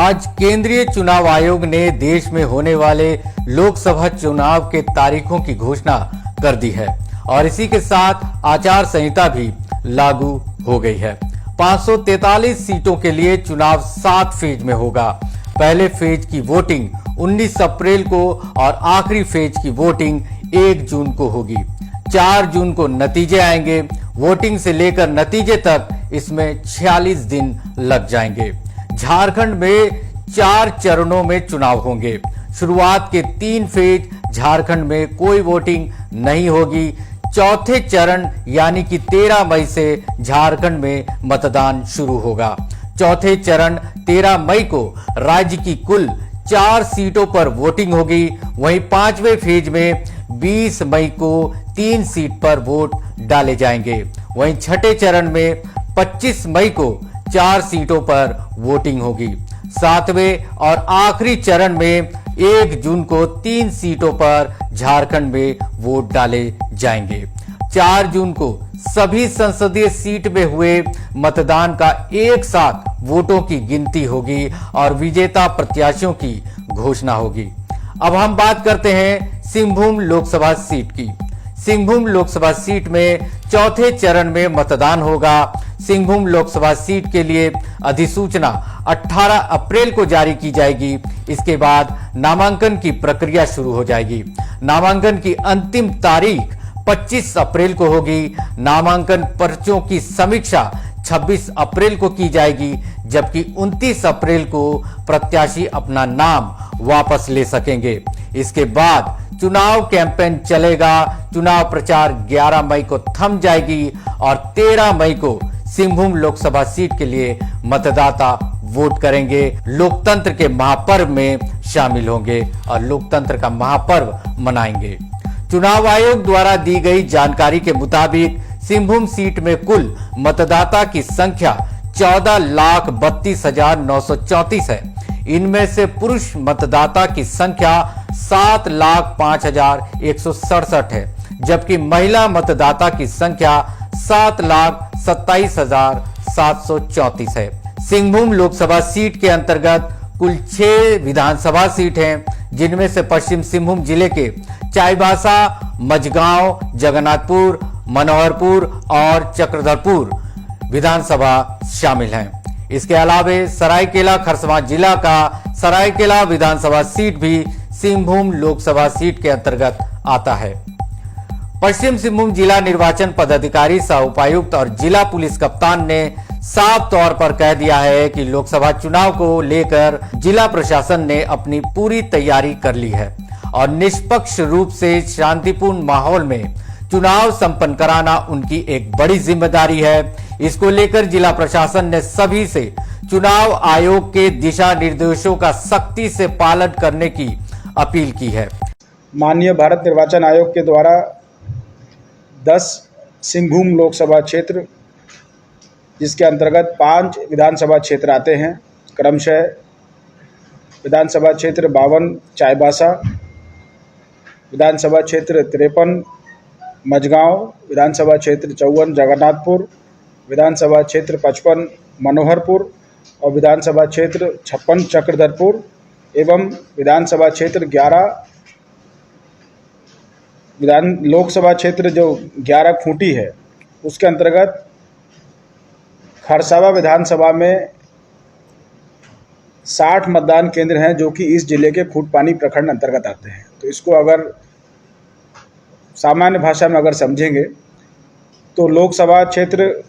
आज केंद्रीय चुनाव आयोग ने देश में होने वाले लोकसभा चुनाव के तारीखों की घोषणा कर दी है और इसी के साथ आचार संहिता भी लागू हो गई है। 543 सीटों के लिए चुनाव 7 फेज में होगा। पहले फेज की वोटिंग 19 अप्रैल को और आखिरी फेज की वोटिंग 1 जून को होगी। 4 जून को नतीजे आएंगे। वोटिंग से लेकर नतीजे तक इसमें 46 दिन लग जाएंगे। झारखंड में 4 चरणों में चुनाव होंगे। शुरुआत के 3 फेज झारखंड में कोई वोटिंग नहीं होगी। चौथे चरण यानी कि 13 मई से झारखंड में मतदान शुरू होगा। चौथे चरण 13 मई को राज्य की कुल 4 सीटों पर वोटिंग होगी। वहीं 5वें फेज में 20 मई को 3 सीट पर वोट डाले जाएंगे। वहीं छठे चरण में 25 मई को 4 सीटों पर वोटिंग होगी। 7वें और आखिरी चरण में 1 जून को 3 सीटों पर झारखंड में वोट डाले जाएंगे। 4 जून को सभी संसदीय सीट में हुए मतदान का एक साथ वोटों की गिनती होगी और विजेता प्रत्याशियों की घोषणा होगी। अब हम बात करते हैं सिंहभूम लोकसभा सीट की। सिंहभूम लोकसभा सीट में चौथे चरण में मतदान होगा। सिंहभूम लोकसभा सीट के लिए अधिसूचना 18 अप्रैल को जारी की जाएगी। इसके बाद नामांकन की प्रक्रिया शुरू हो जाएगी। नामांकन की अंतिम तारीख 25 अप्रैल को होगी। नामांकन पर्चों की समीक्षा 26 अप्रैल को की जाएगी, जबकि 29 अप्रैल को प्रत्याशी अपना नाम वापस ले सकेंगे। इसके बाद चुनाव कैंपेन चलेगा। चुनाव प्रचार 11 मई को थम जाएगी और 13 मई को सिंहभूम लोकसभा सीट के लिए मतदाता वोट करेंगे। लोकतंत्र के महापर्व में शामिल होंगे और लोकतंत्र का महापर्व मनाएंगे। चुनाव आयोग द्वारा दी गई जानकारी के मुताबिक सिंहभूम सीट में कुल मतदाता की संख्या 14,32,934 है। इनमें से पुरुष मतदाता की संख्या 7,05,167 है, जबकि महिला मतदाता की संख्या 7,27,734 है। सिंहभूम लोकसभा सीट के अंतर्गत कुल 6 विधानसभा सीट हैं, जिनमें से पश्चिम सिंहभूम जिले के चाईबासा, मझगांव, जगन्नाथपुर, मनोहरपुर और चक्रधरपुर विधानसभा शामिल हैं। इसके अलावा सरायकेला खरसावां जिला का सरायकेला विधानसभा सीट भी सिंहभूम लोकसभा सीट के अंतर्गत आता है। पश्चिम सिंहभूम जिला निर्वाचन पदाधिकारी सह उपायुक्त और जिला पुलिस कप्तान ने साफ तौर पर कह दिया है कि लोकसभा चुनाव को लेकर जिला प्रशासन ने अपनी पूरी तैयारी कर ली है और निष्पक्ष रूप से शांतिपूर्ण माहौल में चुनाव संपन्न कराना उनकी एक बड़ी जिम्मेदारी है। इसको लेकर जिला प्रशासन ने सभी से चुनाव आयोग के दिशा निर्देशों का सख्ती से पालन करने की अपील की है। माननीय भारत निर्वाचन आयोग के द्वारा 10 सिंहभूम लोकसभा क्षेत्र, जिसके अंतर्गत 5 विधानसभा क्षेत्र आते हैं, क्रमशः विधानसभा क्षेत्र 52 चाईबासा, विधानसभा क्षेत्र 53 मझगांव, विधानसभा क्षेत्र 54 जगन्नाथपुर, विधानसभा क्षेत्र 55 मनोहरपुर और विधानसभा क्षेत्र 56 चक्रधरपुर एवं विधानसभा क्षेत्र 11 लोकसभा क्षेत्र जो 11 खूंटी है, उसके अंतर्गत खरसावां विधानसभा में 60 मतदान केंद्र हैं, जो कि इस जिले के खूंटपानी प्रखंड अंतर्गत आते हैं। तो इसको अगर सामान्य भाषा में अगर समझेंगे तो लोकसभा क्षेत्र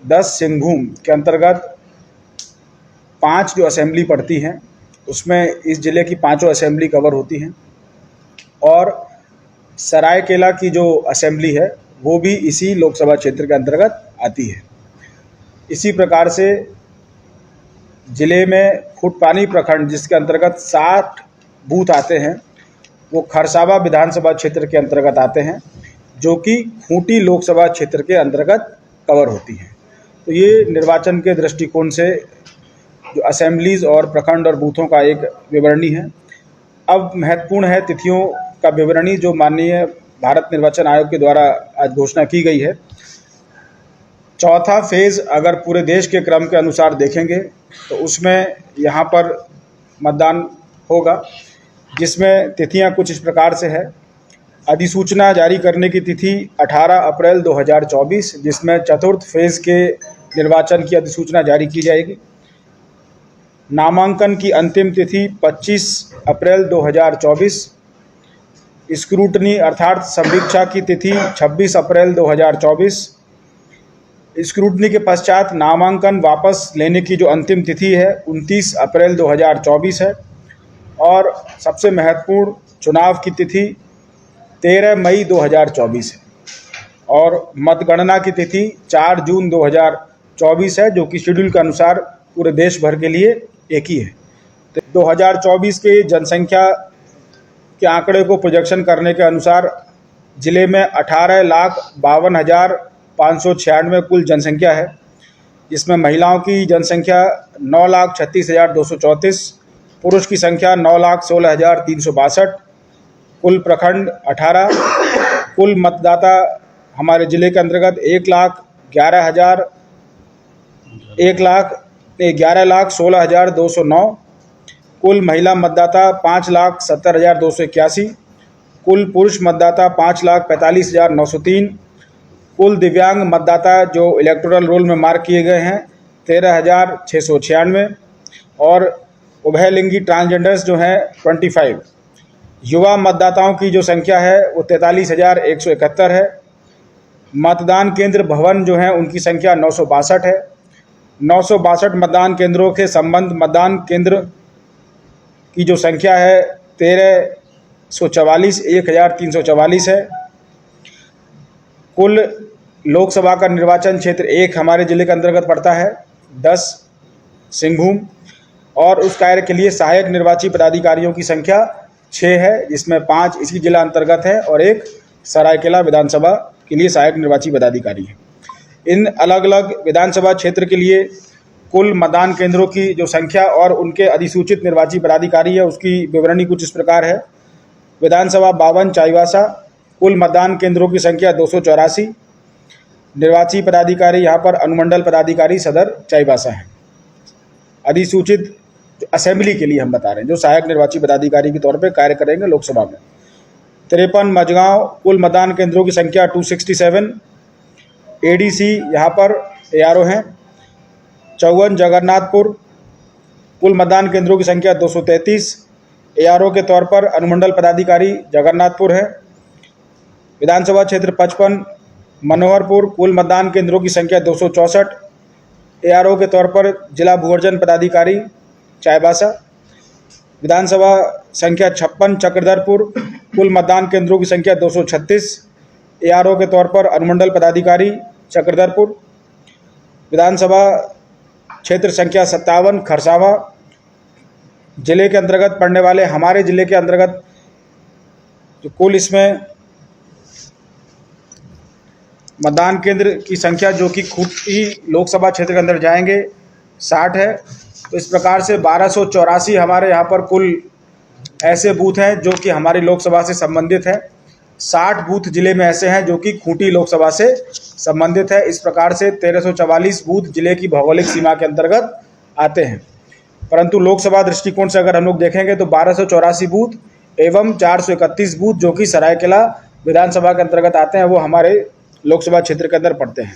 10 सिंहभूम के अंतर्गत 5 जो असेंबली पड़ती हैं, उसमें इस जिले की 5 असेंबली कवर होती हैं और सरायकेला की जो असेंबली है वो भी इसी लोकसभा क्षेत्र के अंतर्गत आती है। इसी प्रकार से जिले में खूंटपानी प्रखंड, जिसके अंतर्गत 60 बूथ आते हैं, वो खरसावां विधानसभा क्षेत्र के अंतर्गत आते हैं, जो कि खूंटी लोकसभा क्षेत्र के अंतर्गत कवर होती हैं। तो ये निर्वाचन के दृष्टिकोण से जो असेंबलीज और प्रखंड और बूथों का एक विवरणी है। अब महत्वपूर्ण है तिथियों का विवरणी, जो माननीय भारत निर्वाचन आयोग के द्वारा आज घोषणा की गई है। चौथा फेज़ अगर पूरे देश के क्रम के अनुसार देखेंगे तो उसमें यहाँ पर मतदान होगा, जिसमें तिथियां कुछ इस प्रकार से है। अधिसूचना जारी करने की तिथि 18 अप्रैल 2024, जिसमें चतुर्थ फेज़ के निर्वाचन की अधिसूचना जारी की जाएगी। नामांकन की अंतिम तिथि 25 अप्रैल 2024। स्क्रूटनी अर्थात समीक्षा की तिथि 26 अप्रैल 2024। स्क्रूटनी के पश्चात नामांकन वापस लेने की जो अंतिम तिथि है 29 अप्रैल 2024 है। और सबसे महत्वपूर्ण चुनाव की तिथि 13 मई 2024 है और मतगणना की तिथि 4 जून 2024 है, जो कि शेड्यूल के अनुसार पूरे देश भर के लिए एक ही है। 2024 के जनसंख्या के आंकड़े को प्रोजेक्शन करने के अनुसार जिले में 18,52,596 कुल जनसंख्या है, जिसमें महिलाओं की जनसंख्या 9,36,234, पुरुष की संख्या 9,16,362, कुल प्रखंड 18, कुल मतदाता हमारे ज़िले के अंतर्गत 1,11,16,209, कुल महिला मतदाता 5,70,281, कुल पुरुष मतदाता 5,45,903, कुल दिव्यांग मतदाता जो इलेक्टोरल रोल में मार्क किए गए हैं 13,696 और उभयलिंगी ट्रांसजेंडर्स जो हैं 25। युवा मतदाताओं की जो संख्या है वो 43,171 है। मतदान केंद्र भवन जो हैं उनकी संख्या 962 है। 962 मतदान केंद्रों के संबंध मतदान केंद्र की जो संख्या है 1344 है। कुल लोकसभा का निर्वाचन क्षेत्र 1 हमारे ज़िले के अंतर्गत पड़ता है 10 सिंहभूम, और उस कार्य के लिए सहायक निर्वाची पदाधिकारियों की संख्या 6 है, जिसमें 5 इसी जिला अंतर्गत है और 1 सरायकेला विधानसभा के लिए सहायक निर्वाची पदाधिकारी है। इन अलग अलग विधानसभा क्षेत्र के लिए कुल मतदान केंद्रों की जो संख्या और उनके अधिसूचित निर्वाची पदाधिकारी है उसकी विवरणी कुछ इस प्रकार है। विधानसभा 52 चाईबासा, कुल मतदान केंद्रों की संख्या 284। निर्वाची पदाधिकारी यहाँ पर अनुमंडल पदाधिकारी सदर चाईबासा है। अधिसूचित असेंबली के लिए हम बता रहे हैं जो सहायक निर्वाची पदाधिकारी के तौर पे कार्य करेंगे लोकसभा में 53 मझगांव, कुल मतदान केंद्रों की संख्या 267। एडीसी यहाँ पर ARO हैं 54 जगन्नाथपुर, कुल मतदान केंद्रों की संख्या 233। ARO के तौर पर अनुमंडल पदाधिकारी जगन्नाथपुर है। विधानसभा क्षेत्र 55 मनोहरपुर, कुल मतदान केंद्रों की संख्या 264। ARO के तौर पर जिला भूअर्जन पदाधिकारी चाईबासा। विधानसभा संख्या 56 चक्रधरपुर, कुल मतदान केंद्रों की संख्या 236। ARO के तौर पर अनुमंडल पदाधिकारी चक्रधरपुर। विधानसभा क्षेत्र संख्या 57 खरसावा, जिले के अंतर्गत पड़ने वाले हमारे ज़िले के अंतर्गत जो कुल इसमें मतदान केंद्र की संख्या जो कि खूंटी लोकसभा क्षेत्र के अंदर जाएंगे 60 है। तो इस प्रकार से 1284 हमारे यहाँ पर कुल ऐसे बूथ हैं जो कि हमारी लोकसभा से संबंधित हैं। 60 बूथ जिले में ऐसे हैं जो कि खूंटी लोकसभा से संबंधित है। इस प्रकार से 1344 बूथ जिले की भौगोलिक सीमा के अंतर्गत आते हैं। परंतु लोकसभा दृष्टिकोण से अगर हम लोग देखेंगे तो 1284 बूथ एवं 431 बूथ जो कि सरायकेला विधानसभा के अंतर्गत आते हैं वो हमारे लोकसभा क्षेत्र के अंदर पड़ते हैं।